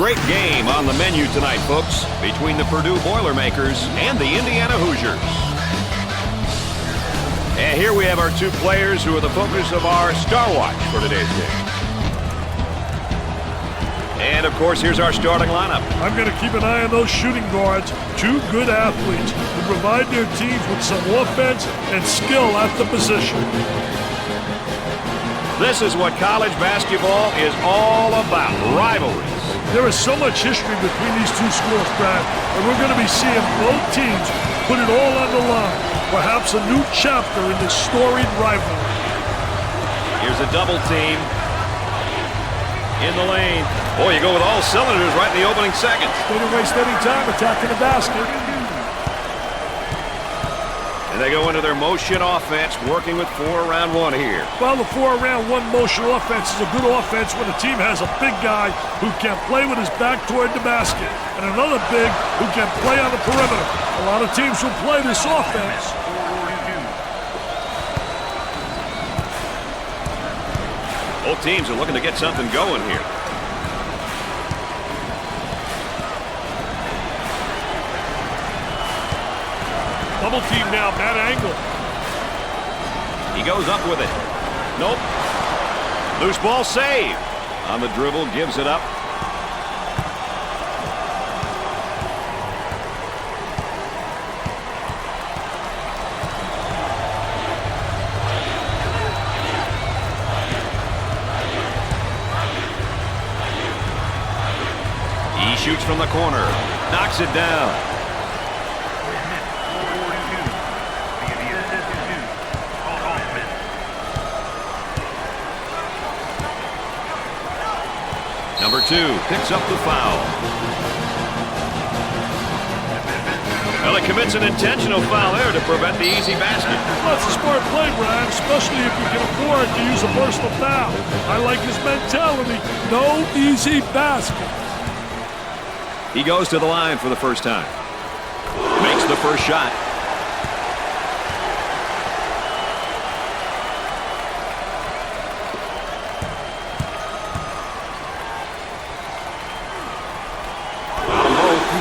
great game on the menu tonight, folks, between the Purdue Boilermakers and the Indiana Hoosiers. And here we have our two players who are the focus of our Star Watch for today's game. And, of course, here's our starting lineup. I'm going to keep an eye on those shooting guards, two good athletes who provide their teams with some offense and skill at the position. This is what college basketball is all about, rivalries. There is so much history between these two schools, Brad, and we're going to be seeing both teams put it all on the line. Perhaps a new chapter in this storied rivalry. Here's a double team in the lane. Boy, you go with all cylinders right in the opening seconds. They didn't waste any time attacking the basket. And they go into their motion offense, working with 4 around 1 here. Well, the 4 around 1 motion offense is a good offense when the team has a big guy who can play with his back toward the basket and another big who can play on the perimeter. A lot of teams will play this offense. Both teams are looking to get something going here. Double team now, bad angle. He goes up with it. Nope. Loose ball save. On the dribble, gives it up. He shoots from the corner. Knocks it down. Number 2 picks up the foul. Well, he commits an intentional foul there to prevent the easy basket. Well, it's a smart play, Brad, especially if you can afford to use a personal foul. I like his mentality. No easy basket. He goes to the line for the first time. Makes the first shot.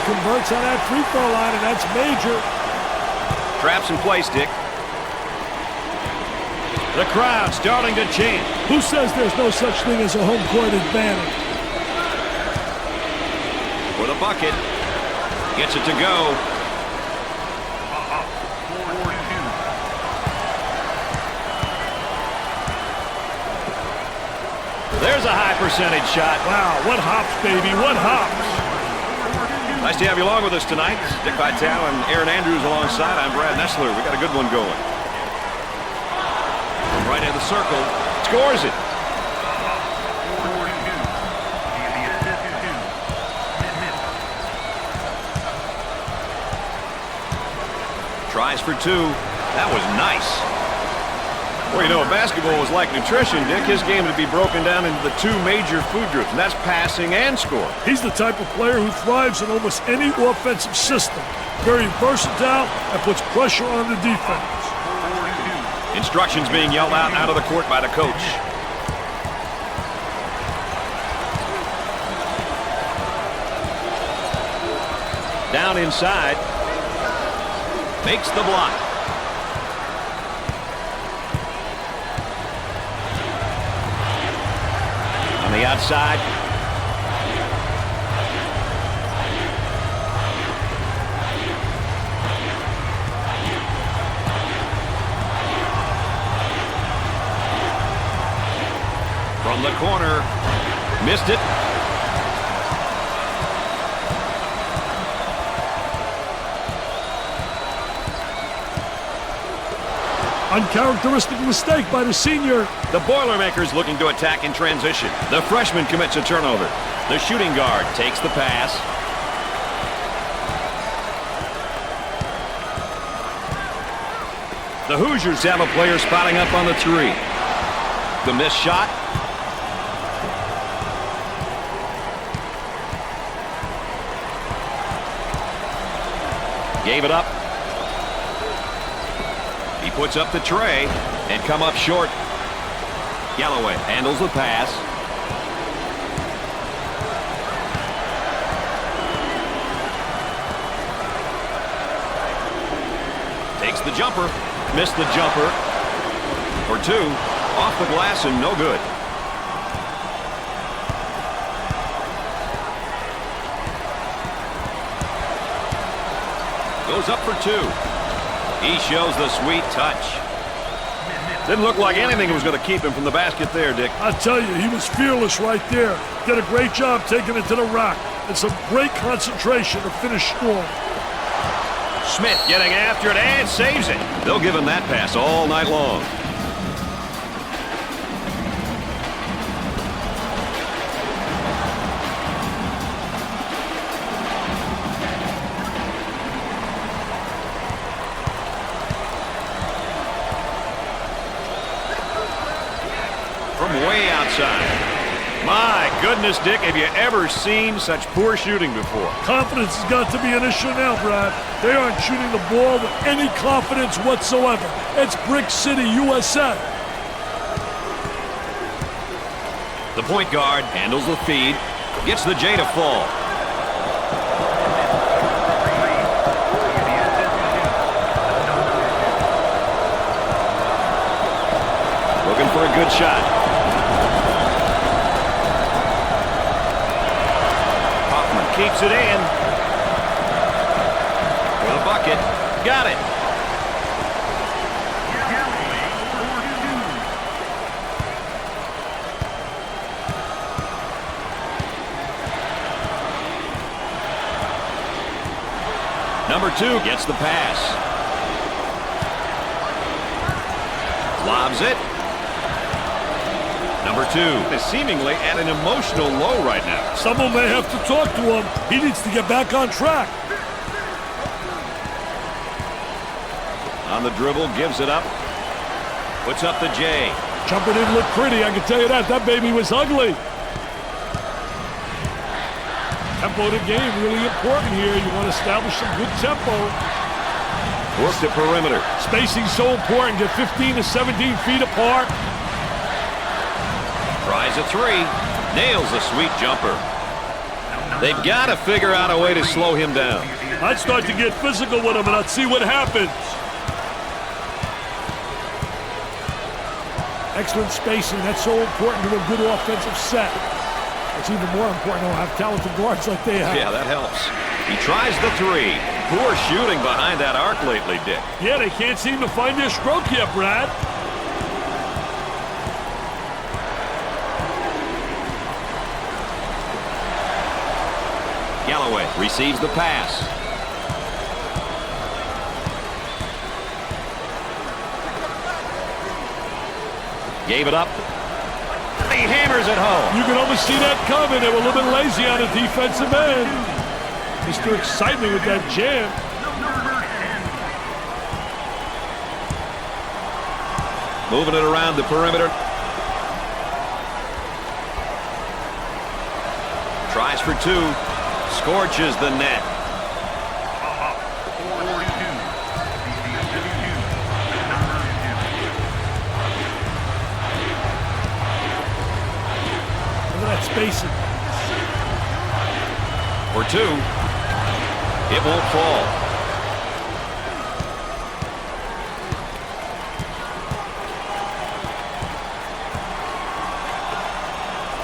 Converts on that free throw line, and that's major. Traps in place, Dick. The crowd starting to chant. Who says there's no such thing as a home court advantage? For the bucket. Gets it to go. There's a high percentage shot. Wow, what hops, baby, what hops. Nice to have you along with us tonight. Dick Vitale and Aaron Andrews alongside. I'm Brad Nessler. We got a good one going. Right in the circle. Scores it. Tries for 2. That was nice. Well, you know, basketball was like nutrition, Dick. His game would be broken down into the 2 major food groups, and that's passing and scoring. He's the type of player who thrives in almost any offensive system. Very versatile and puts pressure on the defense. Instructions being yelled out of the court by the coach. Down inside. Makes the block. On the outside. From the corner. Missed it. Uncharacteristic mistake by the senior. The Boilermakers looking to attack in transition. The freshman commits a turnover. The shooting guard takes the pass. The Hoosiers have a player spotting up on the 3. The missed shot. Gave it up. He puts up the tray and come up short. Galloway handles the pass. Gets the jumper. Missed the jumper. For two. Off the glass and no good. Goes up for two. He shows the sweet touch. Didn't look like anything was going to keep him from the basket there, Dick. I tell you, he was fearless right there. Did a great job taking it to the rack. And some great concentration to finish strong. Smith getting after it and saves it. They'll give him that pass all night long. From way outside. My goodness, Dick, have you ever seen such poor shooting before? Confidence has got to be an issue now, Brad. They aren't shooting the ball with any confidence whatsoever. It's Brick City, USA. The point guard handles the feed, gets the J to fall. Looking for a good shot. Keeps it in. For the bucket. Got it. Number two gets the pass. Lobs it. Number two is seemingly at an emotional low right now. Someone may have to talk to him. He needs to get back on track. On the dribble, gives it up. Puts up the J. Jumper didn't look pretty, I can tell you that. That baby was ugly. Tempo of the game, really important here. You want to establish some good tempo. Work the perimeter. Spacing's so important. Get 15 to 17 feet apart. Tries a three. Nails a sweet jumper. They've got to figure out a way to slow him down. I'd start to get physical with him and I'd see what happens. Excellent spacing. That's so important to a good offensive set. It's even more important to have talented guards like they have. Yeah, that helps. He tries the three. Poor shooting behind that arc lately, Dick. Yeah, they can't seem to find their stroke yet, Brad. Galloway receives the pass. Gave it up. He hammers it home. You can almost see that coming. They were a little bit lazy on the defensive end. Mr. Excitement with that jam. Moving it around the perimeter. Tries for two. Scorches the net. Look at that spacing. For two. It won't fall.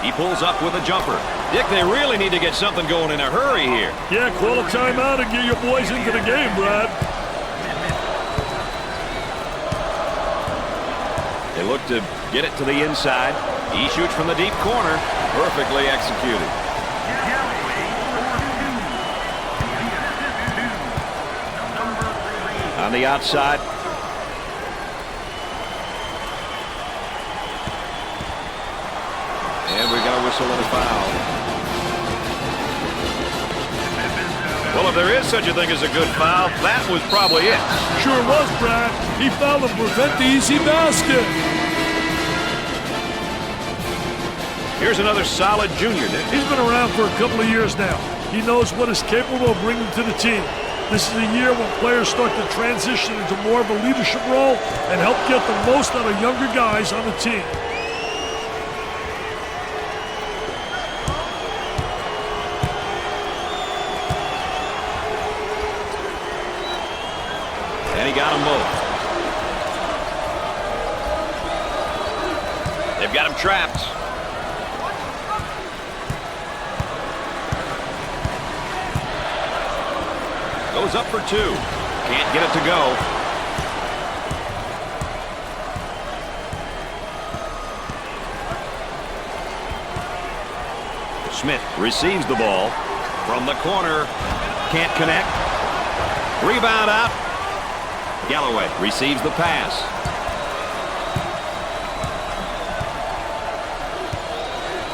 He pulls up with a jumper. Dick, they really need to get something going in a hurry here. Yeah, call a timeout and get your boys into the game, Brad. They look to get it to the inside. He shoots from the deep corner. Perfectly executed. On the outside. And we got a whistle and a foul. Well, if there is such a thing as a good foul, that was probably it. Sure was, Brad. He fouled to prevent the easy basket. Here's another solid junior, Nick. He's been around for a couple of years now. He knows what is capable of bringing to the team. This is a year when players start to transition into more of a leadership role and help get the most out of younger guys on the team. And he got them both. got him trapped. Goes up for 2. Can't get it to go. Smith receives the ball from the corner. Can't connect. Rebound out. Galloway receives the pass.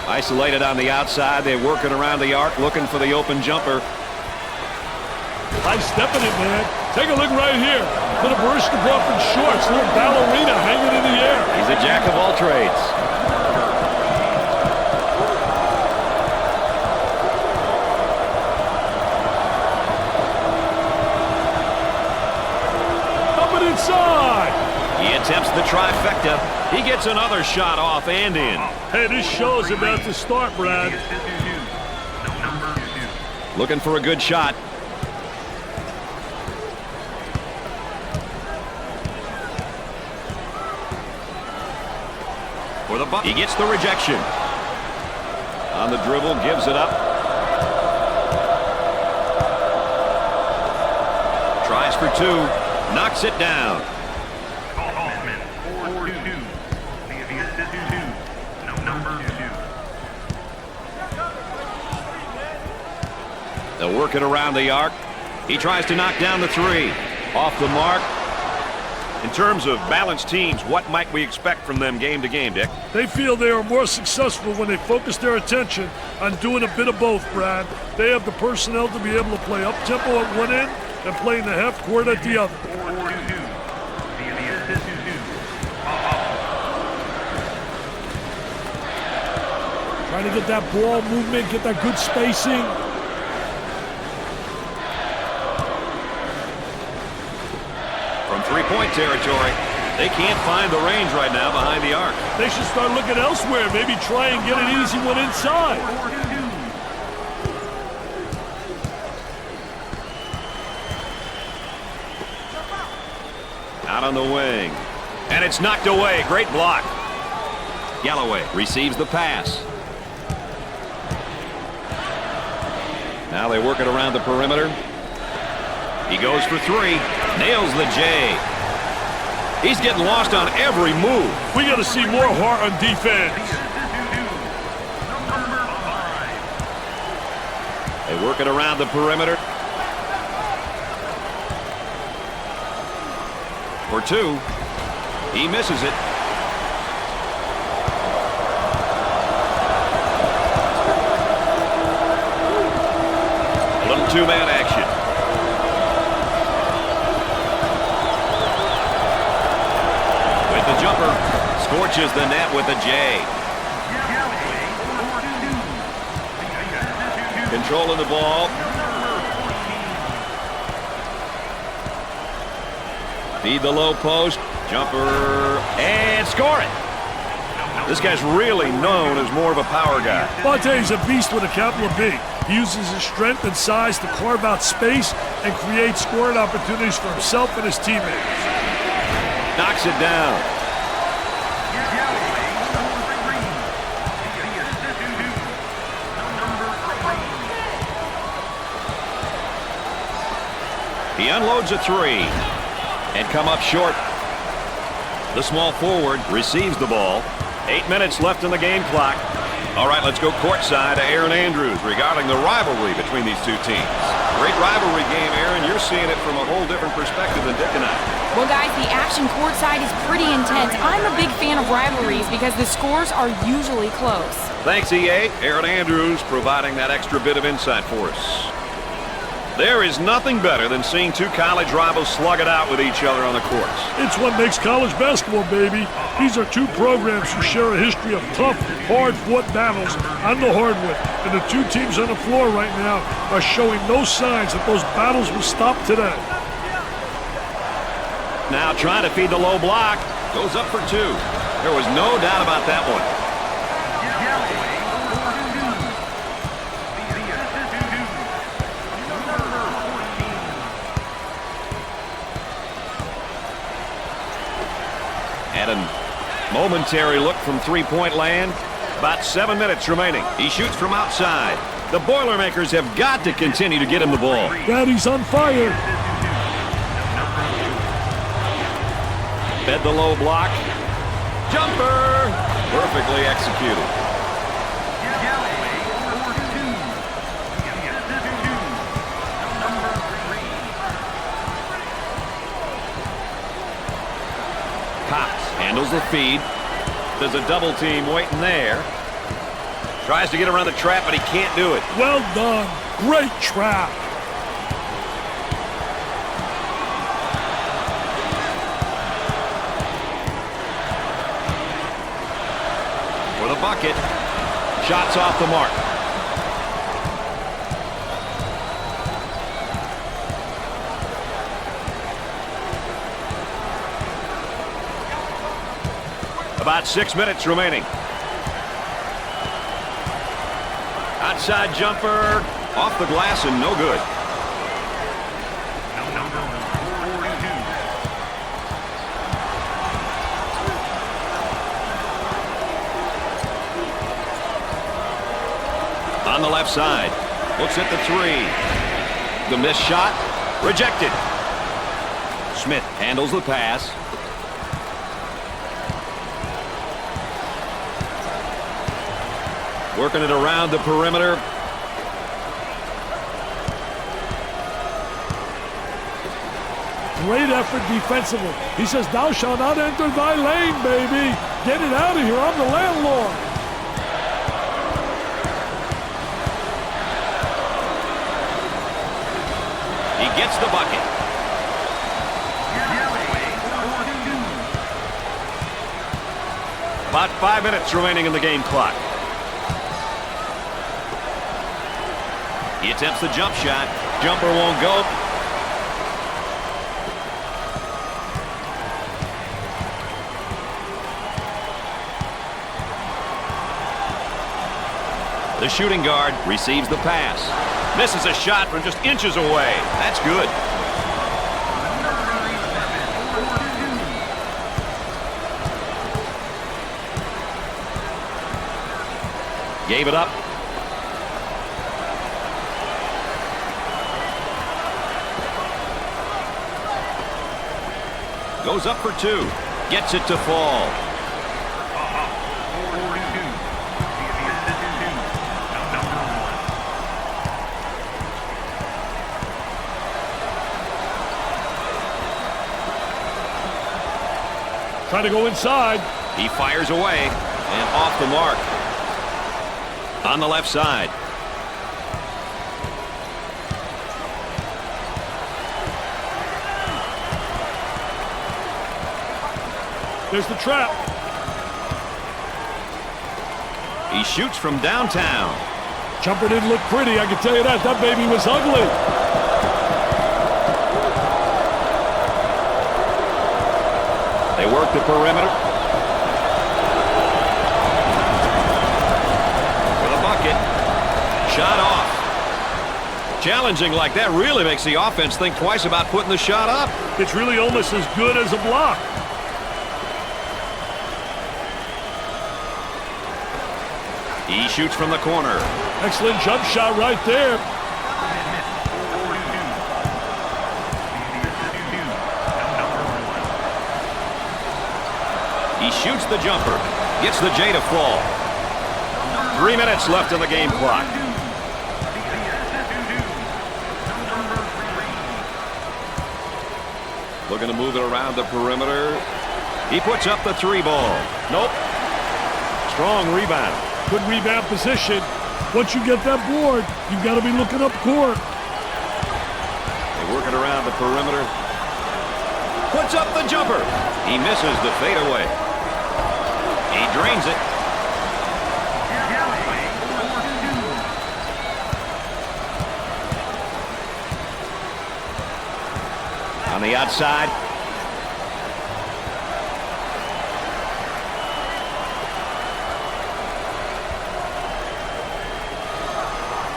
Isolated on the outside. They're working around the arc, looking for the open jumper. Nice stepping it, man. Take a look right here. Little Barishnikov in shorts. Little ballerina hanging in the air. He's a jack of all trades. Inside. He attempts the trifecta. He gets another shot off and in. Hey, this show's about to start, Brad. Looking for a good shot. For the bucket. He gets the rejection. On the dribble, gives it up. Tries for 2. Knocks it down. They'll work it around the arc. He tries to knock down the 3. Off the mark. In terms of balanced teams, what might we expect from them game to game, Dick? They feel they are more successful when they focus their attention on doing a bit of both, Brad. They have the personnel to be able to play up-tempo at one end and play in the half court at the other. Trying to get that ball movement, get that good spacing. From three-point territory, they can't find the range right now behind the arc. They should start looking elsewhere, maybe try and get an easy one inside. Out on the wing. And it's knocked away. Great block. Galloway receives the pass. Now they work it around the perimeter. He goes for 3. Nails the J. He's getting lost on every move. We got to see more heart on defense. They work it around the perimeter. For 2. He misses it. A little two-man action. With the jumper. Scorches the net with a J. Controlling the ball. Feed the low post. Jumper. And score it. This guy's really known as more of a power guy. Monte's a beast with a capital B. He uses his strength and size to carve out space and create scoring opportunities for himself and his teammates. Knocks it down. He unloads a 3 and come up short. The small forward receives the ball. 8 minutes left in the game clock. All right, let's go courtside to Aaron Andrews regarding the rivalry between these two teams. Great rivalry game, Aaron. You're seeing it from a whole different perspective than Dick and I. Well, guys, the action courtside is pretty intense. I'm a big fan of rivalries because the scores are usually close. Thanks, EA. Aaron Andrews providing that extra bit of insight for us. There is nothing better than seeing two college rivals slug it out with each other on the courts. It's what makes college basketball, baby. These are two programs who share a history of tough, hard-fought battles on the hardwood. And the two teams on the floor right now are showing no signs that those battles will stop today. Now trying to feed the low block. Goes up for 2. There was no doubt about that one. Momentary look from three-point land. About 7 minutes remaining. He shoots from outside. The Boilermakers have got to continue to get him the ball. Daddy's on fire. Fed the low block. Jumper! Perfectly executed. Cox handles the feed. There's a double team waiting there. Tries to get around the trap, but he can't do it. Well done. Great trap. For the bucket. Shots off the mark. About 6 minutes remaining. Outside jumper, off the glass and no good. On the left side, looks at the three. The missed shot, rejected. Smith handles the pass. Working it around the perimeter. Great effort defensively. He says, thou shalt not enter thy lane, baby. Get it out of here. I'm the landlord. He gets the bucket. About 5 minutes remaining in the game clock. He attempts the jump shot. Jumper won't go. The shooting guard receives the pass. Misses a shot from just inches away. That's good. Gave it up. Goes up for two. Gets it to fall. Trying to go inside. He fires away and off the mark. On the left side. There's the trap. He shoots from downtown. Jumper didn't look pretty, I can tell you that. That baby was ugly. They work the perimeter. For the bucket. Shot off. Challenging like that really makes the offense think twice about putting the shot up. It's really almost as good as a block. He shoots from the corner. Excellent jump shot right there. He shoots the jumper. Gets the J to fall. 3 minutes left in the game clock. Looking to move it around the perimeter. He puts up the three ball. Nope. Strong rebound. Good rebound position. Once you get that board, you've got to be looking up court. They work it around the perimeter. Puts up the jumper. He misses the fadeaway. He drains it. On the outside.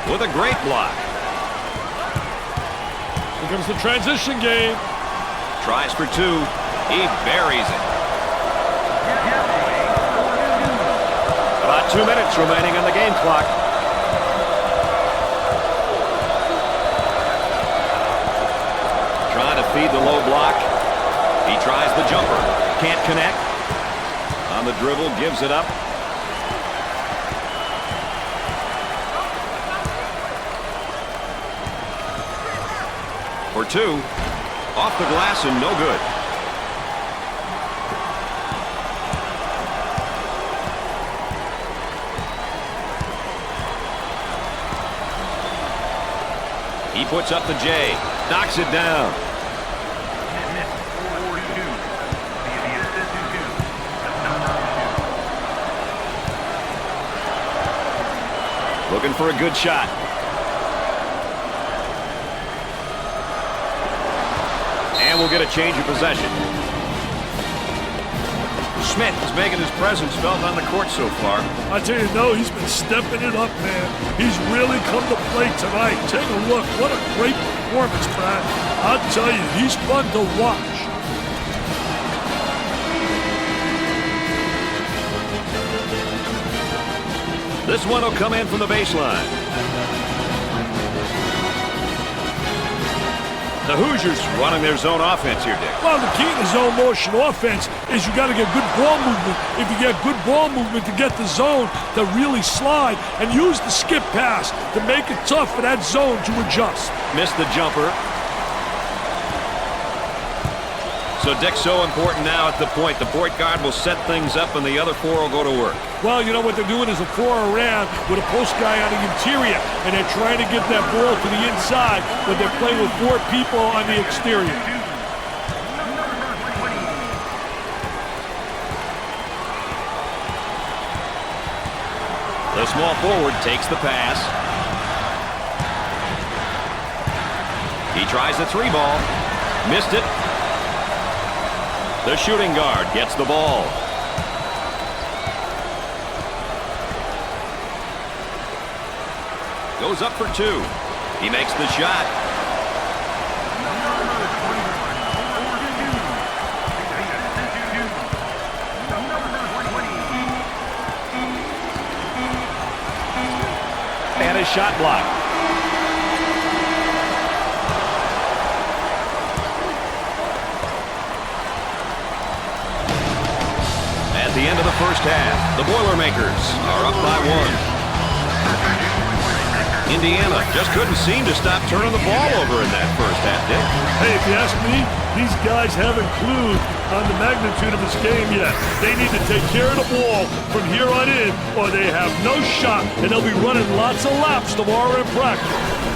With a great block. Here comes the transition game. Tries for two. He buries it. 2 minutes remaining on the game clock. Trying to feed the low block. He tries the jumper. Can't connect. On the dribble, gives it up. For two. Off the glass and no good. He puts up the J. Knocks it down. Looking for a good shot. And we'll get a change of possession. Schmidt is making his presence felt on the court so far. I tell you, no, he's been stepping it up, man. He's really come to play tonight. Take a look. What a great performance, Brad. I'll tell you, he's fun to watch. This one will come in from the baseline. The Hoosiers running their zone offense here, Dick. Well, the key to zone motion offense is you got to get good ball movement. If you get good ball movement to get the zone to really slide and use the skip pass to make it tough for that zone to adjust. Missed the jumper. So Dick's so important now at the point. The point guard will set things up and the other four will go to work. Well, you know what they're doing is a four around with a post guy on the interior, and they're trying to get that ball to the inside, but they're playing with four people on the exterior. The small forward takes the pass. He tries the three ball. Missed it. The shooting guard gets the ball. Goes up for two. He makes the shot. And a shot block. At the end of the first half, the Boilermakers are up by one. Indiana just couldn't seem to stop turning the ball over in that first half, Dick. Hey, if you ask me, these guys haven't clued on the magnitude of this game yet. They need to take care of the ball from here on in, or they have no shot, and they'll be running lots of laps tomorrow in practice.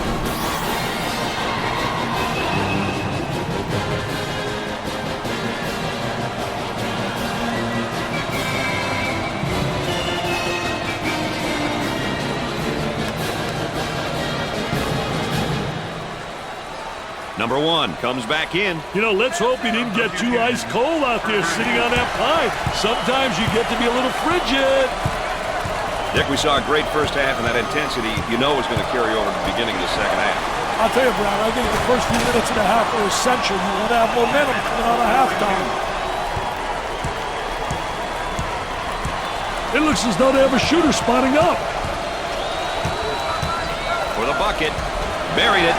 Number one comes back in. You know, let's hope he didn't get too ice cold out there sitting on that pine. Sometimes you get to be a little frigid. Dick, we saw a great first half, and that intensity, you know, is going to carry over to the beginning of the second half. I'll tell you, Brown, I think the first few minutes of the half are essential. You want to have momentum coming out of halftime. It looks as though they have a shooter spotting up. For the bucket. Buried it.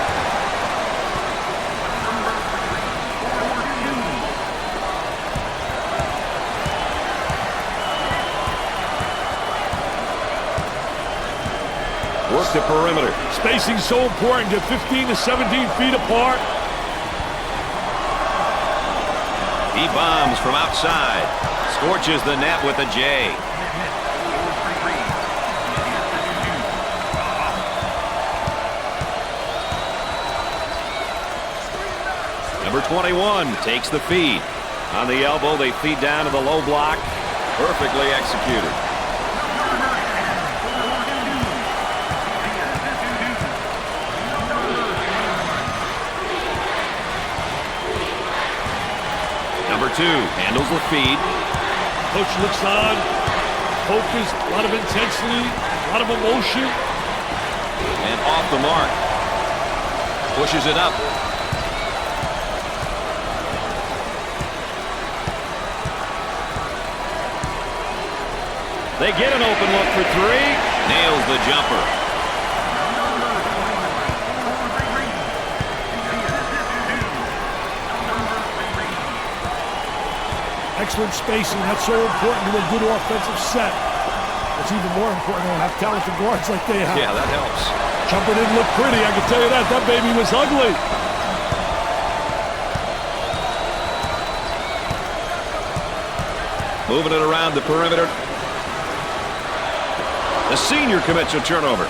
Work the perimeter. Spacing's so important. Get 15 to 17 feet apart. He bombs from outside. Scorches the net with a J. Number 21 takes the feed. On the elbow, they feed down to the low block. Perfectly executed. Number 2 handles the feed. Coach looks on, focused, a lot of intensity, a lot of emotion. And off the mark. Pushes it up. They get an open look for three. Nails the jumper. Excellent spacing. That's so important to a good offensive set. It's even more important to have talented guards like they have. Yeah, that helps. Jumper didn't look pretty, I can tell you that. That baby was ugly. Moving it around the perimeter. The senior commits a turnover.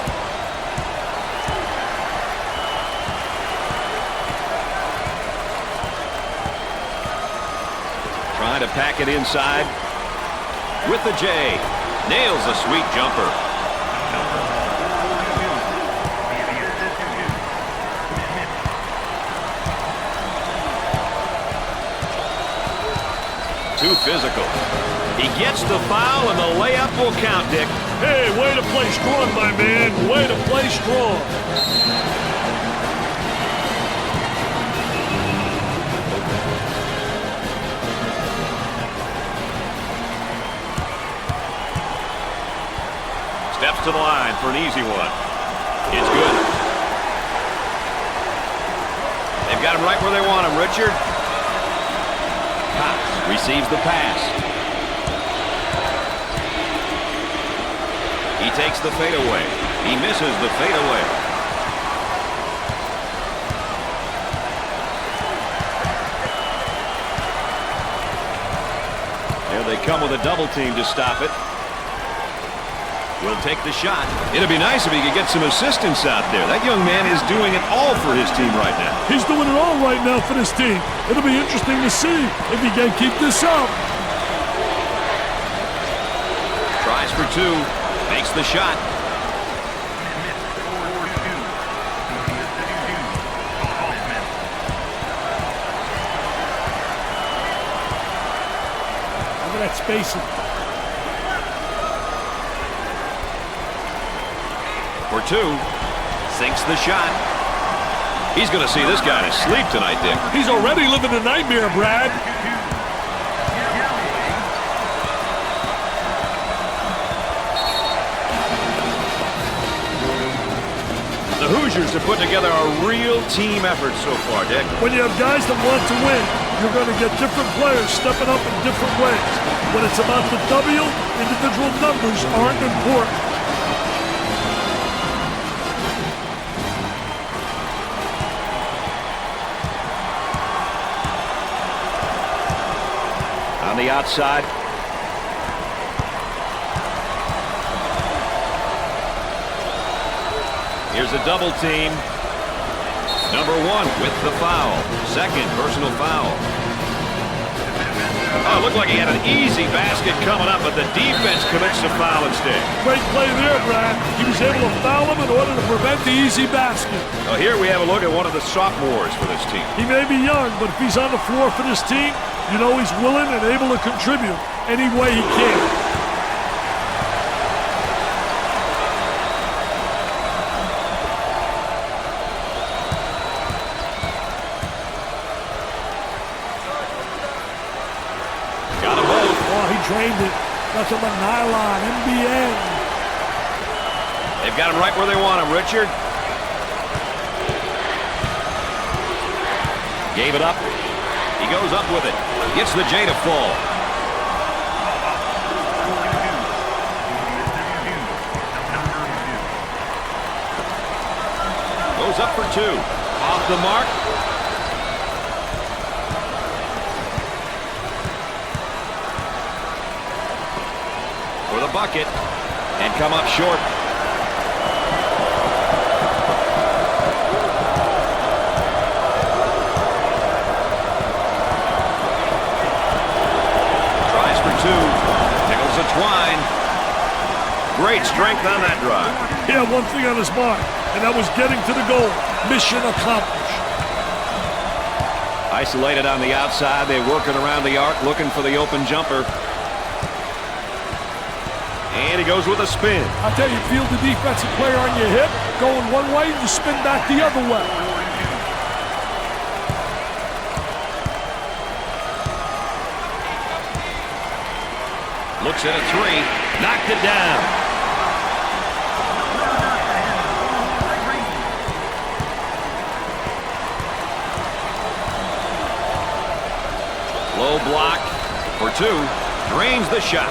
Trying to pack it inside with the J. Nails a sweet jumper. Too physical. He gets the foul, and the layup will count, Dick. Hey, way to play strong, my man. Way to play strong. Steps to the line for an easy one. It's good. They've got him right where they want him, Richard. Cox receives the pass. He takes the fadeaway. He misses the fadeaway. There they come with a double team to stop it. Will take the shot. It'd be nice if he could get some assistance out there. That young man is doing it all for his team right now. He's doing it all right now for this team. It'll be interesting to see if he can keep this up. Tries for two. Makes the shot. Look at that spacing. For two. Sinks the shot. He's going to see this guy to sleep tonight, Dick. He's already living a nightmare, Brad. The Hoosiers have put together a real team effort so far, Dick. When you have guys that want to win, you're going to get different players stepping up in different ways. When it's about the W, individual numbers aren't important. On the outside. Here's a double team. Number one with the foul. Second personal foul. Oh, it looked like he had an easy basket coming up, but the defense commits the foul instead. Great play there, Brad. He was able to foul him in order to prevent the easy basket. Well, here we have a look at one of the sophomores for this team. He may be young, but if he's on the floor for this team, you know he's willing and able to contribute any way he can. Trained it. Nothing but nylon, NBN. They've got him right where they want him, Richard. Gave it up. He goes up with it. Gets the J to fall. Goes up for two. Off the mark. For the bucket, and come up short. Tries for two, tickles a twine. Great strength on that drive. He had one thing on his mind, and that was getting to the goal. Mission accomplished. Isolated on the outside, they're working around the arc, looking for the open jumper. And he goes with a spin. I tell you, feel the defensive player on your hip, going one way, you spin back the other way. Looks at a three. Knocked it down. Low block for two. Drains the shot.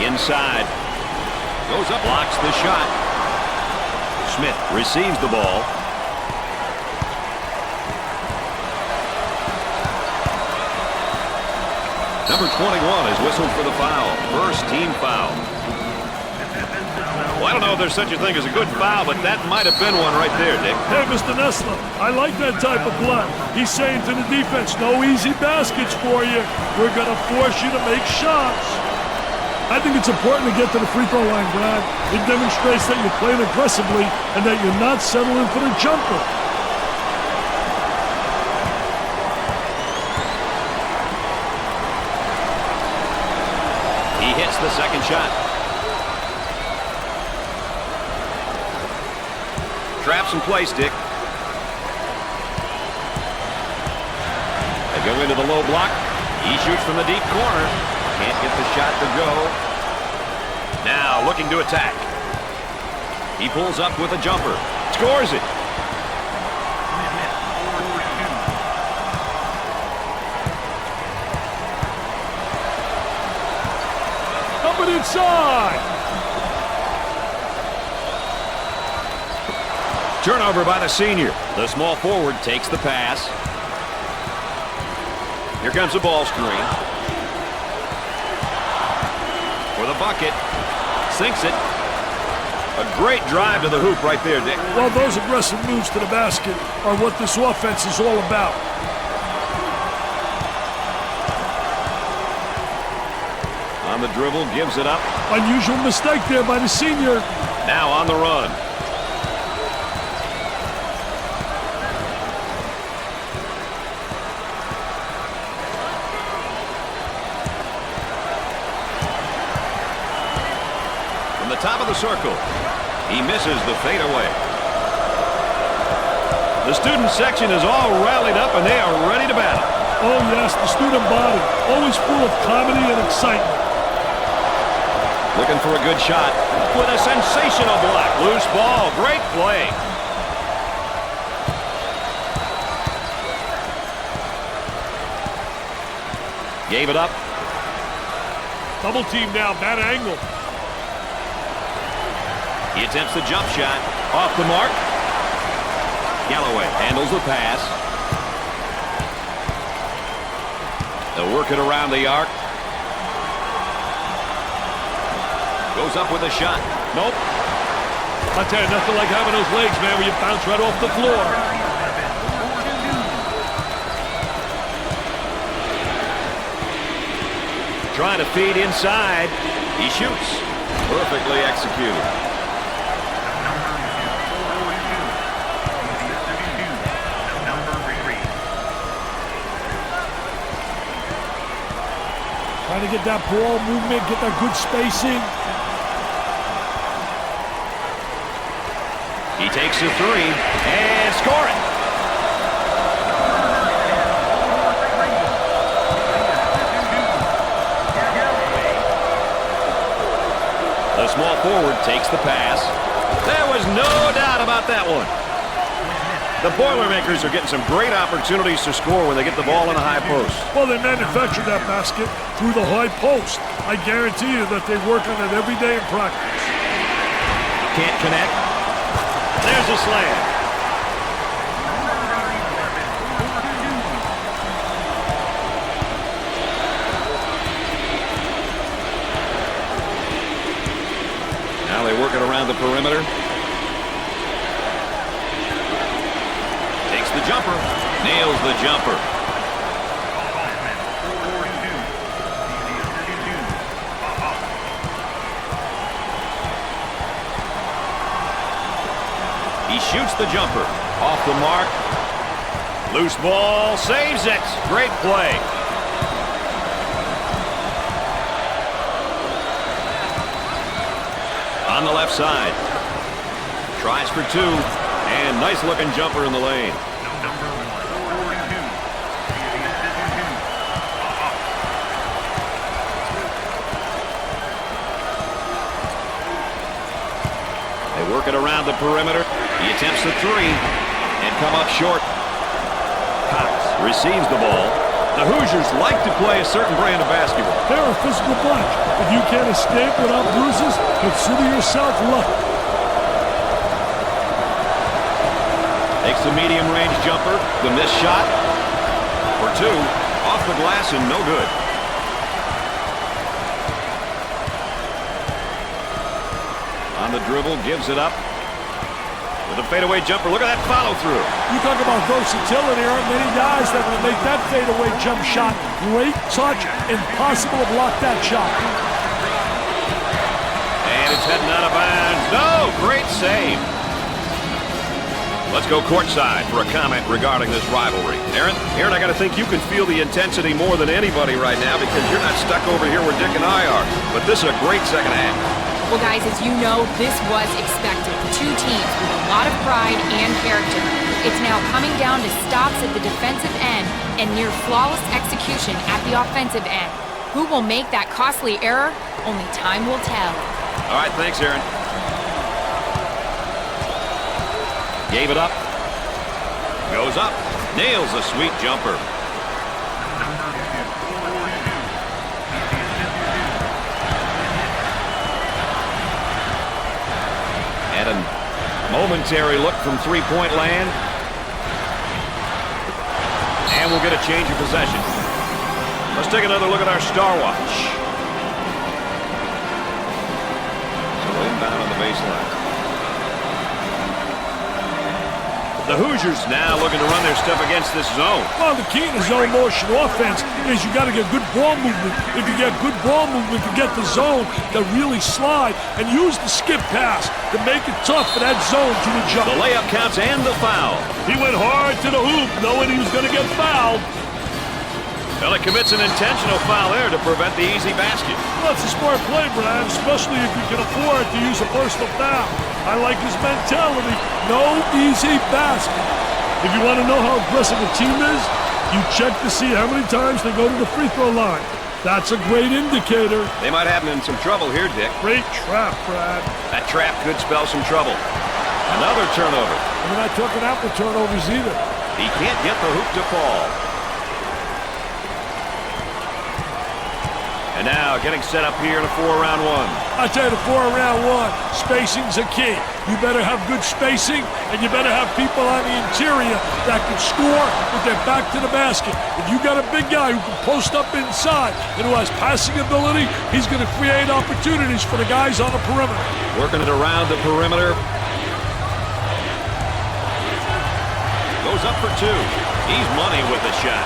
Inside. Goes up. Blocks the shot. Smith receives the ball. Number 21 is whistled for the foul. First team foul. Well, I don't know if there's such a thing as a good foul, but that might have been one right there, Dick. Hey, Mr. Nessler, I like that type of play. He's saying to the defense, no easy baskets for you. We're going to force you to make shots. I think it's important to get to the free throw line, Brad. It demonstrates that you're playing aggressively and that you're not settling for the jumper. He hits the second shot. Traps in place, Dick. They go into the low block. He shoots from the deep corner. Can't get the shot to go. Now looking to attack. He pulls up with a jumper. Scores it. Up and inside. Turnover by the senior. The small forward takes the pass. Here comes the ball screen. For the bucket. Sinks it. A great drive to the hoop right there, Dick. Well, those aggressive moves to the basket are what this offense is all about. On the dribble, gives it up. Unusual mistake there by the senior. Now on the run. From the top of the circle, he misses the fadeaway. The student section is all rallied up and they are ready to battle. Oh yes, the student body, always full of comedy and excitement. Looking for a good shot with a sensational block. Loose ball, great play. Gave it up. Double team now, bad angle. He attempts the jump shot. Off the mark. Galloway handles the pass. They'll work it around the arc. Goes up with a shot. Nope. I tell you, nothing like having those legs, man, where you bounce right off the floor. Trying to feed inside. He shoots. Perfectly executed. Trying to get that ball movement, get that good spacing. He takes a three and score it. The small forward takes the pass. There was no doubt about that one. The Boilermakers are getting some great opportunities to score when they get the ball in the high post. Well, they manufactured that basket through the high post. I guarantee you that they work on it every day in practice. Can't connect. There's a slam. Now they work it around the perimeter. Takes the jumper. Nails the jumper. He shoots the jumper. Off the mark. Loose ball. Saves it. Great play. On the left side. Tries for two. And nice-looking jumper in the lane. They work it around the perimeter. He attempts the three and come up short. Cox receives the ball. The Hoosiers like to play a certain brand of basketball. They're a physical bunch. If you can't escape without bruises, consider yourself lucky. Takes the medium-range jumper. The missed shot for two. Off the glass and no good. On the dribble, gives it up. With a fadeaway jumper. Look at that follow-through. You talk about versatility. There aren't many guys that will make that fadeaway jump shot. Great touch. Impossible to block that shot. And it's heading out of bounds. No! Great save. Let's go courtside for a comment regarding this rivalry. Aaron, I got to think you can feel the intensity more than anybody right now because you're not stuck over here where Dick and I are. But this is a great second half. Well, guys, as you know, this was expected. Two teams with a lot of pride and character. It's now coming down to stops at the defensive end and near flawless execution at the offensive end. Who will make that costly error? Only time will tell. All right, thanks, Aaron. Gave it up. Goes up. Nails a sweet jumper. And a momentary look from three-point land. And we'll get a change of possession. Let's take another look at our star watch. So inbound on the baseline. The Hoosiers now looking to run their stuff against this zone. Well, the key to zone motion offense is you got to get good ball movement. If you get good ball movement to get the zone to really slide and use the skip pass to make it tough for that zone to adjust. The layup counts and the foul. He went hard to the hoop knowing he was going to get fouled. Well, it commits an intentional foul there to prevent the easy basket. Well, that's a smart play, Brad, especially if you can afford to use a personal foul. I like his mentality. No easy basket. If you want to know how aggressive a team is, you check to see how many times they go to the free throw line. That's a great indicator. They might have in some trouble here, Dick. Great trap, Brad. That trap could spell some trouble. Another turnover. We're not talking out the turnovers either. He can't get the hoop to fall. And now getting set up here in a 4-round one. I tell you, the 4-round one, spacing's a key. You better have good spacing, and you better have people on the interior that can score with their back to the basket. If you got a big guy who can post up inside and who has passing ability, he's going to create opportunities for the guys on the perimeter. Working it around the perimeter. Goes up for two. He's money with the shot.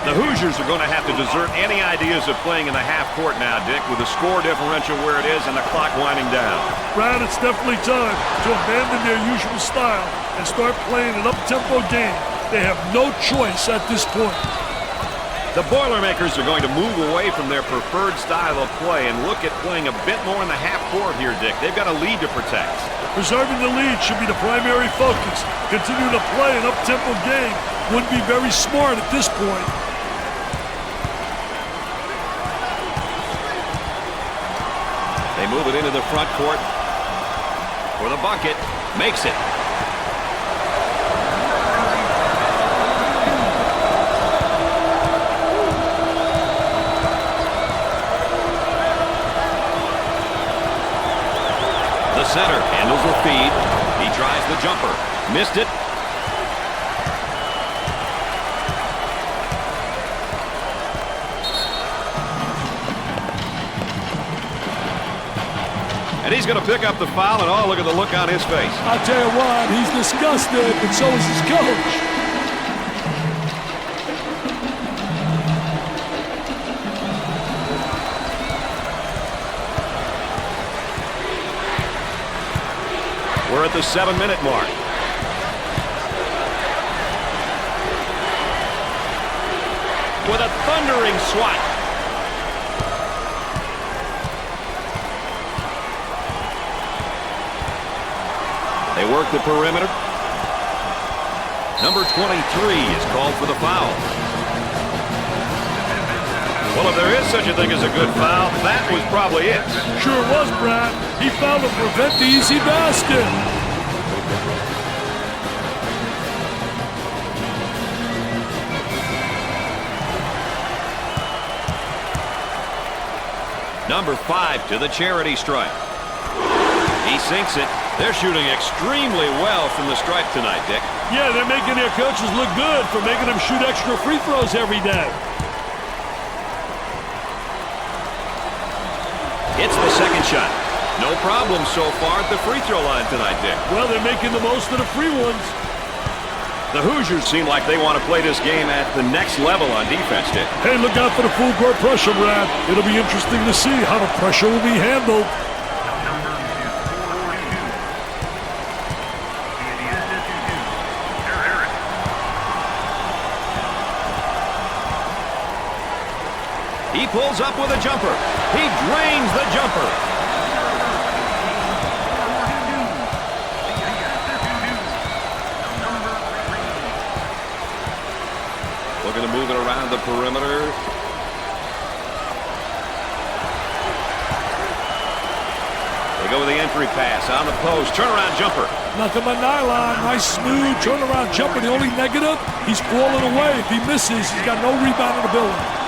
The Hoosiers are going to have to desert any ideas of playing in the half court now, Dick, with the score differential where it is and the clock winding down. Brad, it's definitely time to abandon their usual style and start playing an up-tempo game. They have no choice at this point. The Boilermakers are going to move away from their preferred style of play and look at playing a bit more in the half court here, Dick. They've got a lead to protect. Preserving the lead should be the primary focus. Continuing to play an up-tempo game would be very smart at this point. They move it into the front court for the bucket. Makes it. The center handles the feed. He tries the jumper. Missed it. And he's going to pick up the foul, and oh, look at the look on his face. I'll tell you what, he's disgusted, but so is his coach. We're at the 7-minute mark. With a thundering swat. work the perimeter. Number 23 is called for the foul. Well, if there is such a thing as a good foul, that was probably it. Sure was, Brad. He fouled to prevent the easy basket. Number 5 to the charity stripe. He sinks it. They're shooting extremely well from the stripe tonight, Dick. Yeah, they're making their coaches look good for making them shoot extra free throws every day. It's the second shot. No problem so far at the free throw line tonight, Dick. Well, they're making the most of the free ones. The Hoosiers seem like they want to play this game at the next level on defense, Dick. Hey, look out for the full court pressure, Brad. It'll be interesting to see how the pressure will be handled. He pulls up with a jumper. He drains the jumper. Looking to move it around the perimeter. They go with the entry pass on the post. Turnaround jumper. Nothing but nylon. Nice smooth turnaround jumper. The only negative, he's falling away. If he misses, he's got no rebound in the building.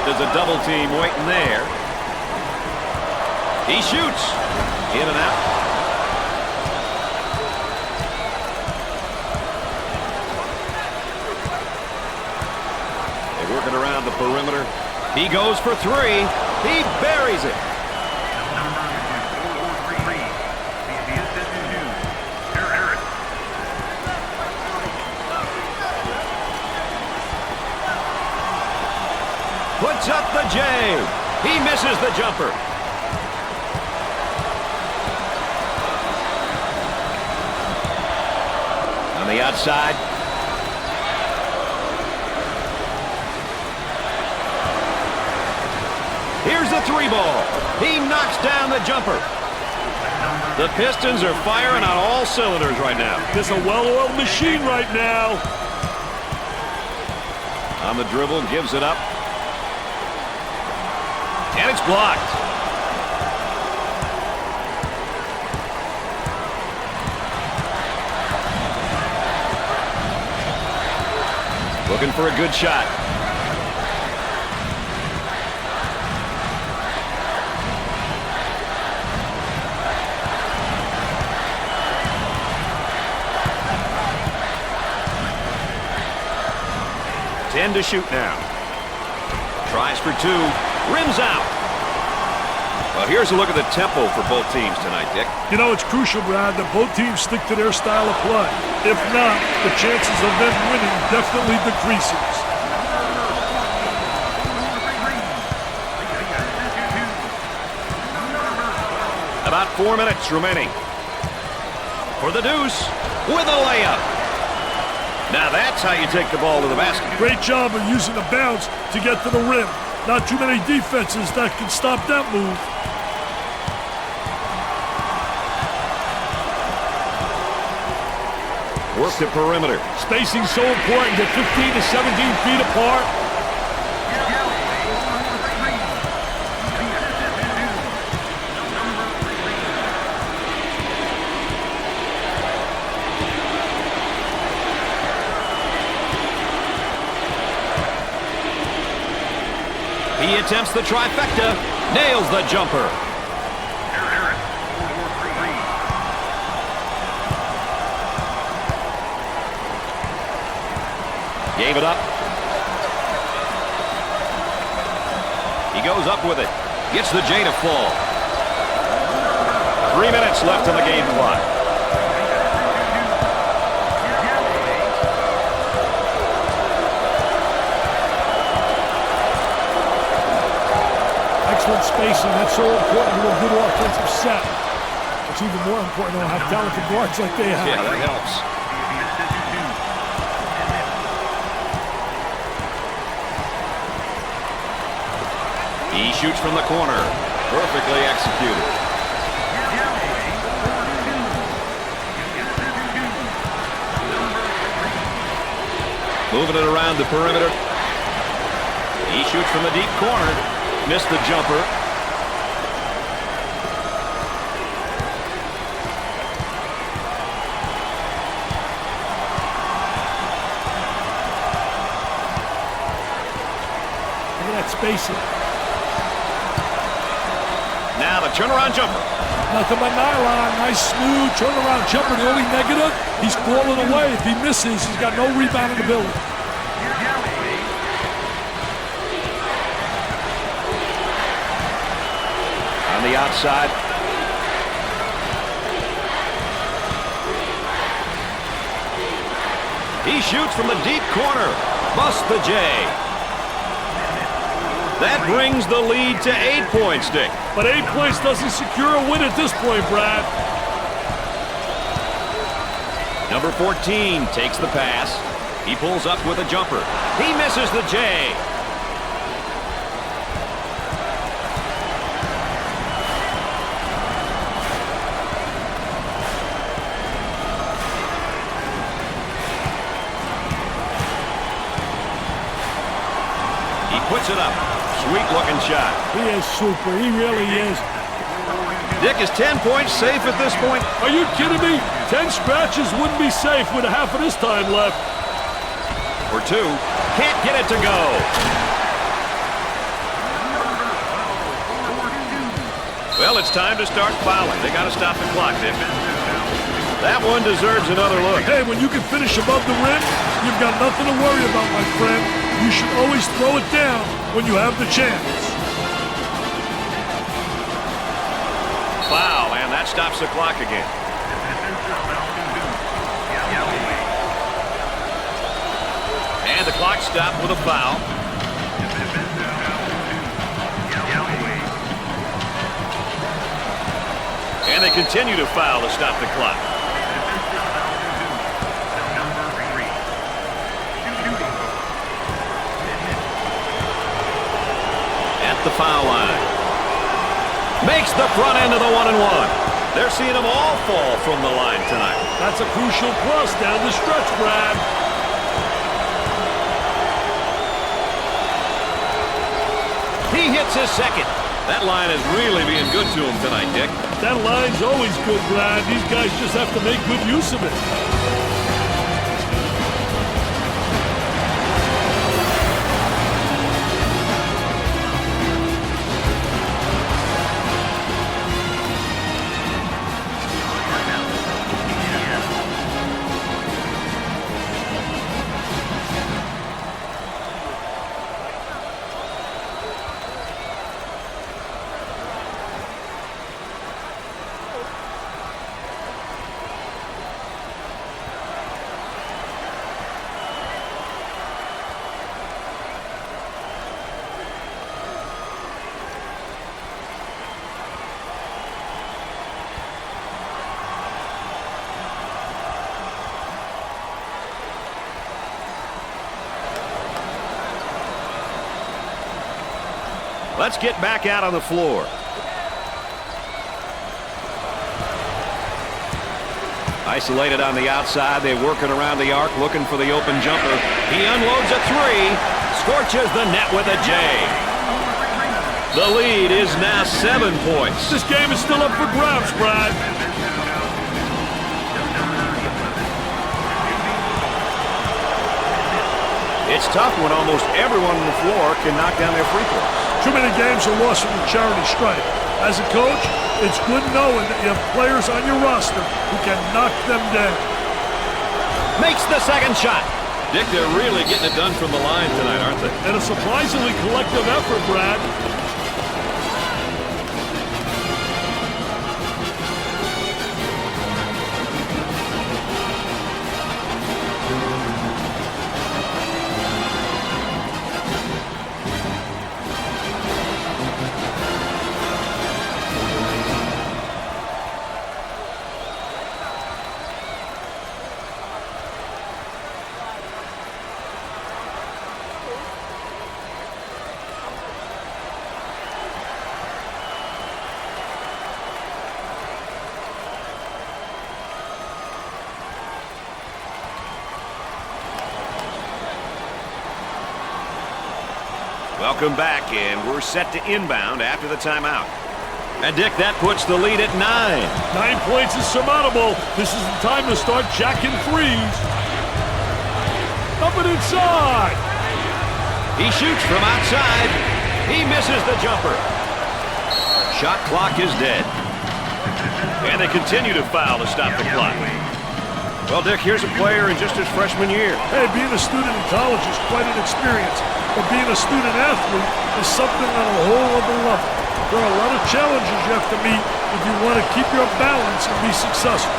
There's a double team waiting there. He shoots. In and out. They're working around the perimeter. He goes for three. He buries it. Puts up the J. He misses the jumper. On the outside. Here's the three ball. He knocks down the jumper. The Pistons are firing on all cylinders right now. It's a well-oiled machine right now. On the dribble, gives it up. And it's blocked. Looking for a good shot. Ten to shoot now. Tries for two. Rims out. Well, here's a look at the tempo for both teams tonight, Dick. You know, it's crucial, Brad, that both teams stick to their style of play. If not, the chances of them winning definitely decreases. About 4 minutes remaining. For the deuce with a layup. Now that's how you take the ball to the basket. Great job of using the bounce to get to the rim. Not too many defenses that can stop that move. Work the perimeter. Spacing so important. Get 15 to 17 feet apart. He attempts the trifecta, nails the jumper. Gave it up. He goes up with it. Gets the J to fall. 3 minutes left on the game clock. Excellent spacing. That's so important to a good offensive set. It's even more important to have talented guards like they have. Yeah, that helps. He shoots from the corner. Perfectly executed. Moving it around the perimeter. He shoots from the deep corner. Missed the jumper. Look at that spacing. Now the turnaround jumper. Nothing but nylon. Nice smooth turnaround jumper. The only negative, he's falling away. If he misses, he's got no rebounding ability. On the outside. He shoots from the deep corner. Busts the J. That brings the lead to 8 points, Dick. But 8 points doesn't secure a win at this point, Brad. Number 14 takes the pass. He pulls up with a jumper. He misses the J. He puts it up. Sweet-looking shot. He is super. He really is. Dick, is 10 points safe at this point? Are you kidding me? 10 scratches wouldn't be safe with a half of this time left. For 2. Can't get it to go. Well, it's time to start fouling. They got to stop the clock, Dick. That one deserves another look. Hey, when you can finish above the rim, you've got nothing to worry about, my friend. You should always throw it down when you have the chance. Foul, and that stops the clock again. And the clock stopped with a foul. And they continue to foul to stop the clock. At the foul line. Makes the front end of the 1-and-1. They're seeing them all fall from the line tonight. That's a crucial plus down the stretch, Brad. He hits his second. That line is really being good to him tonight, Dick. That line's always good, Brad. These guys just have to make good use of it. Let's get back out on the floor. Isolated on the outside. They're working around the arc, looking for the open jumper. He unloads a 3. Scorches the net with a J. The lead is now 7 points. This game is still up for grabs, Brad. It's tough when almost everyone on the floor can knock down their free throws. Too many games are lost from the charity stripe. As a coach, it's good knowing that you have players on your roster who can knock them down. Makes the second shot. Dick, they're really getting it done from the line tonight, aren't they? And a surprisingly collective effort, Brad. Welcome back, and we're set to inbound after the timeout. And, Dick, that puts the lead at 9. 9 points is surmountable. This is the time to start jacking threes. Up and inside. He shoots from outside. He misses the jumper. Shot clock is dead. And they continue to foul to stop the clock. Well, Dick, here's a player in just his freshman year. Hey, being a student in college is quite an experience. But being a student athlete is something on a whole other level. There are a lot of challenges you have to meet if you want to keep your balance and be successful.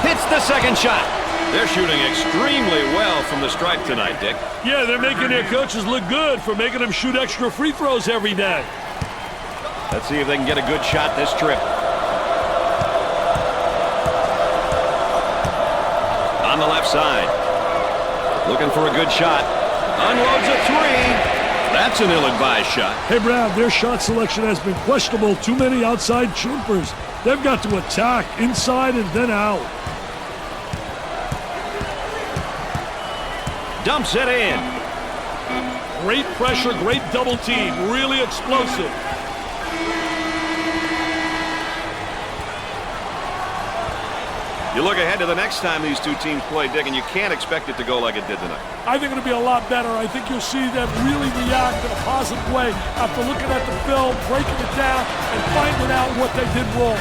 Hits the second shot. They're shooting extremely well from the stripe tonight, Dick. Yeah, they're making their coaches look good for making them shoot extra free throws every day. Let's see if they can get a good shot this trip. On the left side. Looking for a good shot. Unloads a 3. That's an ill-advised shot. Hey, Brad, their shot selection has been questionable. Too many outside jumpers. They've got to attack inside and then out. Dumps it in. Great pressure, great double team. Really explosive. You look ahead to the next time these two teams play, Dick, and you can't expect it to go like it did tonight. I think it'll be a lot better. I think you'll see them really react in a positive way after looking at the film, breaking it down, and finding out what they did wrong.